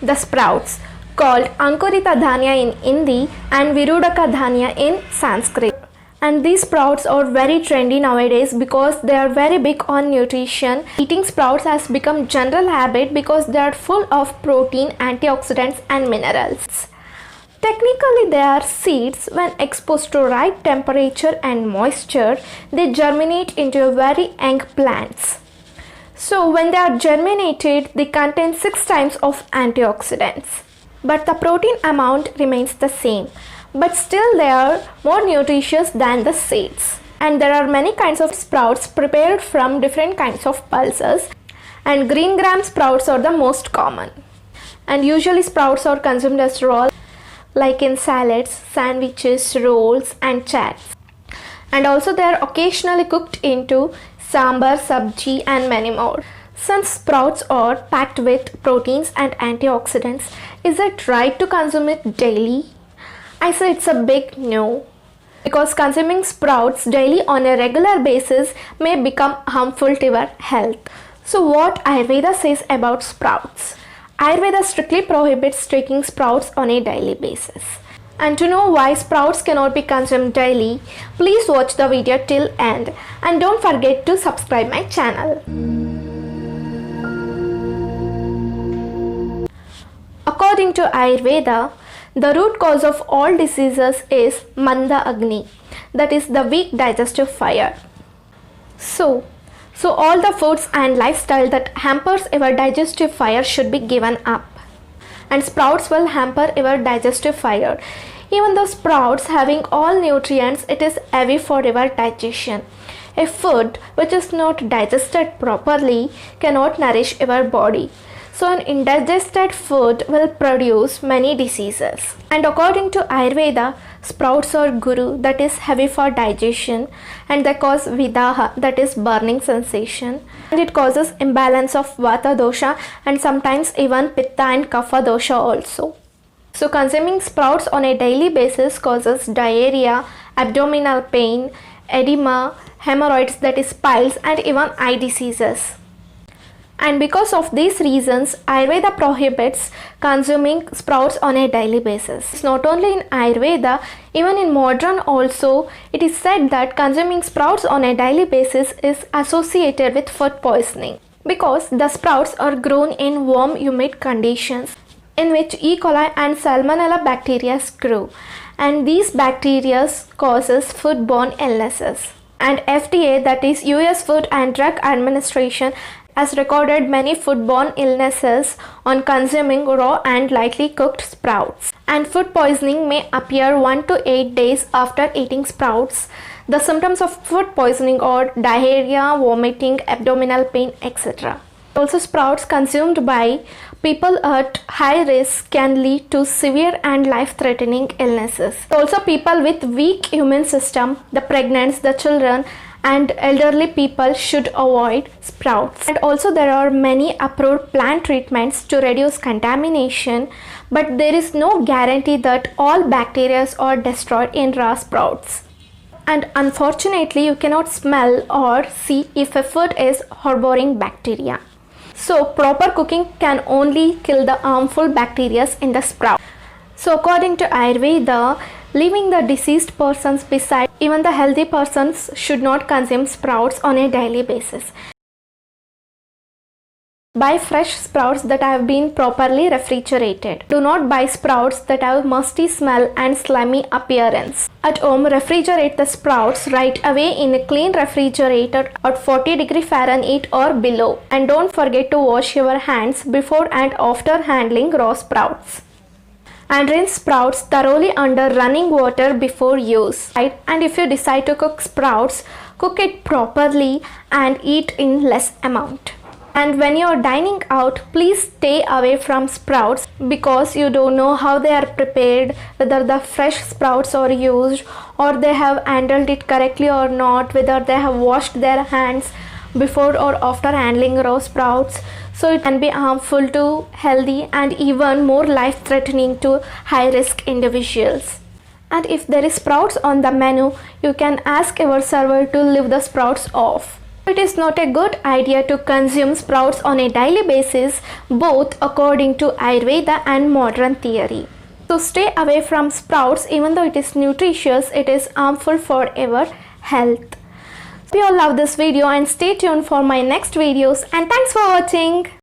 The sprouts, called Ankurita Dhanya in Hindi and Virudaka Dhanya in Sanskrit. And these sprouts are very trendy nowadays because they are very big on nutrition. Eating sprouts has become general habit because they are full of protein, antioxidants and minerals. Technically, they are seeds. When exposed to right temperature and moisture, they germinate into very young plants. So when they are germinated, they contain 6 times of antioxidants. But the protein amount remains the same. But still they are more nutritious than the seeds. And there are many kinds of sprouts prepared from different kinds of pulses. And green gram sprouts are the most common. And usually sprouts are consumed as raw, like in salads, sandwiches, rolls and chats. And also they are occasionally cooked into sambar, sabji and many more. Since sprouts are packed with proteins and antioxidants, is it right to consume it daily? I say it's a big no. Because consuming sprouts daily on a regular basis may become harmful to your health. So what Ayurveda says about sprouts? Ayurveda strictly prohibits taking sprouts on a daily basis. And to know why sprouts cannot be consumed daily, please watch the video till end and don't forget to subscribe my channel. According to Ayurveda, the root cause of all diseases is Manda Agni, that is the weak digestive fire. So all the foods and lifestyle that hampers your digestive fire should be given up. And sprouts will hamper your digestive fire. Even though sprouts having all nutrients, it is heavy for your digestion. A food which is not digested properly cannot nourish your body. So an indigested food will produce many diseases. And according to Ayurveda, sprouts are guru, that is heavy for digestion, and they cause vidaha, that is burning sensation, and it causes imbalance of vata dosha and sometimes even pitta and kapha dosha also. So consuming sprouts on a daily basis causes diarrhea, abdominal pain, edema, hemorrhoids, that is piles, and even eye diseases. And because of these reasons, Ayurveda prohibits consuming sprouts on a daily basis. It's not only in Ayurveda, even in modern also, it is said that consuming sprouts on a daily basis is associated with food poisoning. Because the sprouts are grown in warm, humid conditions in which E. coli and Salmonella bacteria grow. And these bacteria causes foodborne illnesses. And FDA, that is US Food and Drug Administration, has recorded many foodborne illnesses on consuming raw and lightly cooked sprouts. And food poisoning may appear 1 to 8 days after eating sprouts. The symptoms of food poisoning are diarrhea, vomiting, abdominal pain, etc. Also, sprouts consumed by people at high risk can lead to severe and life-threatening illnesses. Also, people with weak immune system, the pregnant, the children, and elderly people should avoid sprouts. And also there are many approved plant treatments to reduce contamination, but there is no guarantee that all bacteria are destroyed in raw sprouts. And unfortunately, you cannot smell or see if a food is harboring bacteria. So proper cooking can only kill the harmful bacteria in the sprout. So according to Ayurveda, leaving the deceased persons beside, even the healthy persons should not consume sprouts on a daily basis. Buy fresh sprouts that have been properly refrigerated. Do not buy sprouts that have musty smell and slimy appearance. At home, refrigerate the sprouts right away in a clean refrigerator at 40°F or below. And don't forget to wash your hands before and after handling raw sprouts. And rinse sprouts thoroughly under running water before use. Right? And if you decide to cook sprouts, cook it properly and eat in less amount. And when you are dining out, please stay away from sprouts because you don't know how they are prepared, whether the fresh sprouts are used or they have handled it correctly or not, whether they have washed their hands before or after handling raw sprouts. So it can be harmful to healthy and even more life-threatening to high-risk individuals. And if there is sprouts on the menu, you can ask your server to leave the sprouts off. It is not a good idea to consume sprouts on a daily basis, both according to Ayurveda and modern theory. So stay away from sprouts. Even though it is nutritious, it is harmful for our health. Hope you all love this video and stay tuned for my next videos, and thanks for watching.